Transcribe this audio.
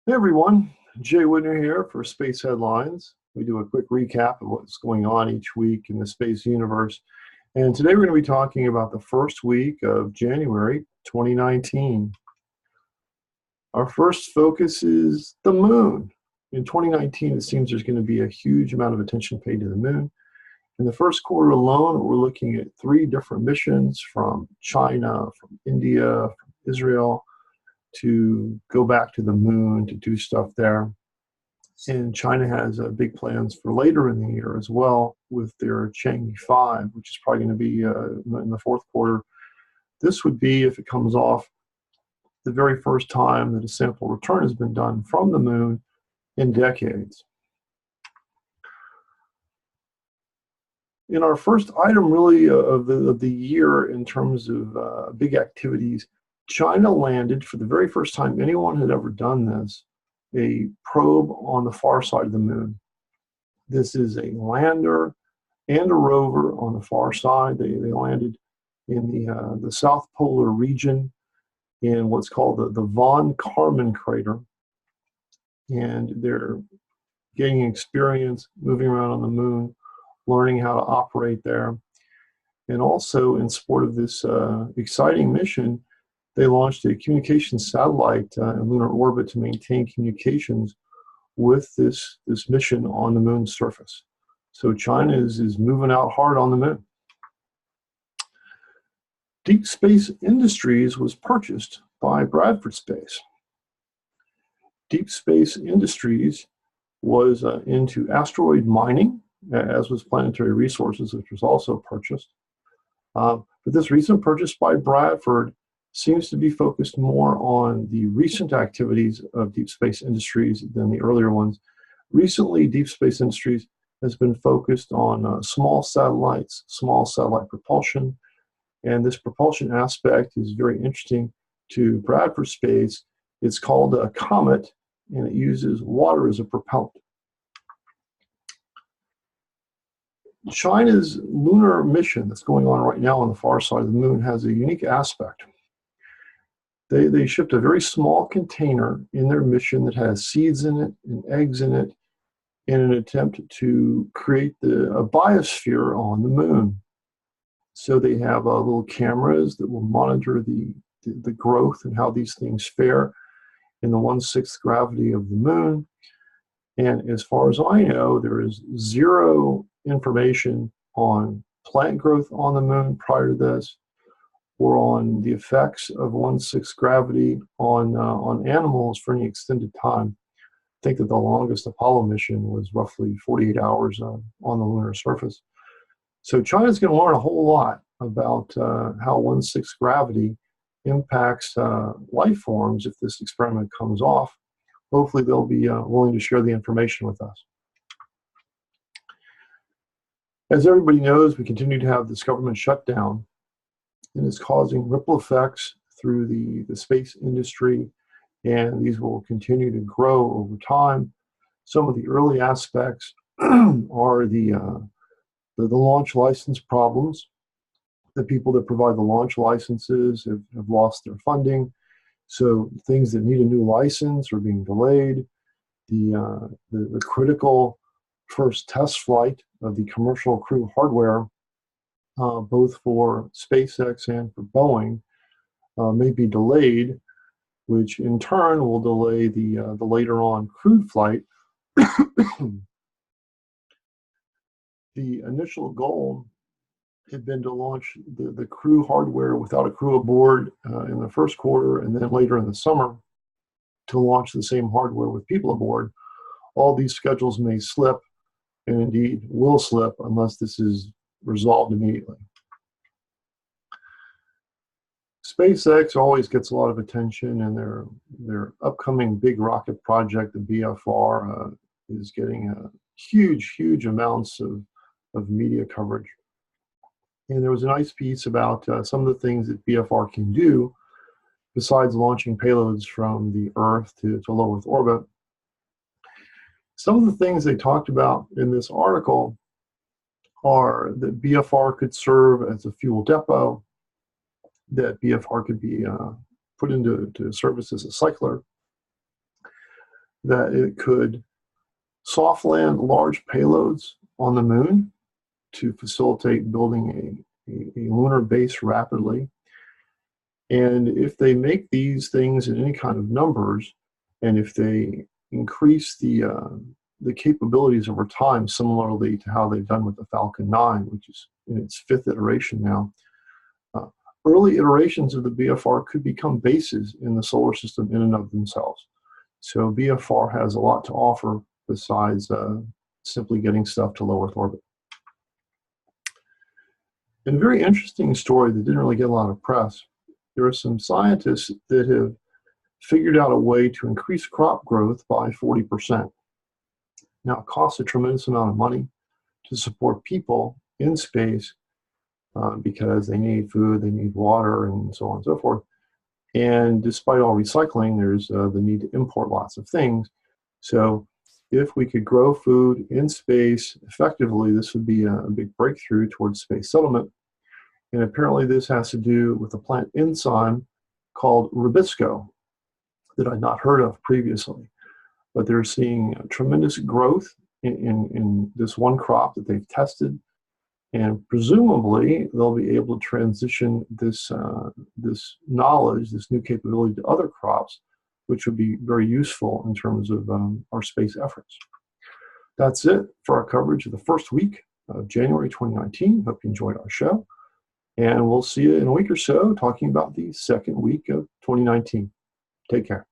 Hey everyone, Jay Widner here for Space Headlines. We do a quick recap of what's going on each week in the space universe. And today we're going to be talking about the first week of January 2019. Our first focus is the moon. In 2019, it seems there's going to be a huge amount of attention paid to the moon. In the first quarter alone, we're looking at 3 different missions from China, from India, from Israel, to go back to the moon to do stuff there. And China has big plans for later in the year as well with their Chang'e 5, which is probably going to be in the fourth quarter. This would be, if it comes off, the very first time that a sample return has been done from the moon in decades. In our first item really of the year in terms of big activities, China landed, for the very first time anyone had ever done this, a probe on the far side of the moon. This is a lander and a rover on the far side. They landed in the South Polar region in what's called the von Karman crater. And they're getting experience moving around on the moon, learning how to operate there. And also, in support of this exciting mission, they launched a communications satellite in lunar orbit to maintain communications with this mission on the moon's surface. So China is moving out hard on the moon. Deep Space Industries was purchased by Bradford Space. Deep Space Industries was into asteroid mining, as was Planetary Resources, which was also purchased. But this recent purchase by Bradford seems to be focused more on the recent activities of Deep Space Industries than the earlier ones. Recently, Deep Space Industries has been focused on small satellites, small satellite propulsion, and this propulsion aspect is very interesting to Bradford Space. It's called a Comet, and it uses water as a propellant. China's lunar mission that's going on right now on the far side of the moon has a unique aspect. They shipped a very small container in their mission that has seeds in it and eggs in it in an attempt to create a biosphere on the moon. So they have little cameras that will monitor the growth and how these things fare in the 1/6 gravity of the moon. And as far as I know, there is zero information on plant growth on the moon prior to this, or on the effects of 1/6 gravity on animals for any extended time. I think that the longest Apollo mission was roughly 48 hours on the lunar surface. So China's going to learn a whole lot about how 1/6 gravity impacts life forms if this experiment comes off. Hopefully they'll be willing to share the information with us. As everybody knows, we continue to have this government shutdown, and it's causing ripple effects through the space industry, and these will continue to grow over time. Some of the early aspects are the launch license problems. The people that provide the launch licenses have lost their funding, so things that need a new license are being delayed. The critical first test flight of the commercial crew hardware, both for SpaceX and for Boeing, may be delayed, which in turn will delay the later on crewed flight. The initial goal had been to launch the crew hardware without a crew aboard in the first quarter, and then later in the summer to launch the same hardware with people aboard. All these schedules may slip, and indeed will slip unless this is resolved immediately. SpaceX always gets a lot of attention, and their upcoming big rocket project, the BFR, is getting huge amounts of media coverage. And there was a nice piece about some of the things that BFR can do besides launching payloads from the Earth to low Earth orbit. Some of the things they talked about in this article are that BFR could serve as a fuel depot, that BFR could be put into service as a cycler, that it could soft land large payloads on the moon to facilitate building a lunar base rapidly. And if they make these things in any kind of numbers, and if they increase the capabilities over time, similarly to how they've done with the Falcon 9, which is in its 5th iteration now, early iterations of the BFR could become bases in the solar system in and of themselves. So BFR has a lot to offer besides simply getting stuff to low Earth orbit. And a very interesting story that didn't really get a lot of press. There are some scientists that have figured out a way to increase crop growth by 40%. Now, it costs a tremendous amount of money to support people in space because they need food, they need water, and so on and so forth. And despite all recycling, there's the need to import lots of things. So if we could grow food in space effectively, this would be a big breakthrough towards space settlement. And apparently this has to do with a plant enzyme called rubisco that I'd not heard of previously. But they're seeing tremendous growth in this one crop that they've tested. And presumably they'll be able to transition this knowledge, this new capability to other crops, which would be very useful in terms of our space efforts. That's it for our coverage of the first week of January 2019. Hope you enjoyed our show. And we'll see you in a week or so talking about the second week of 2019. Take care.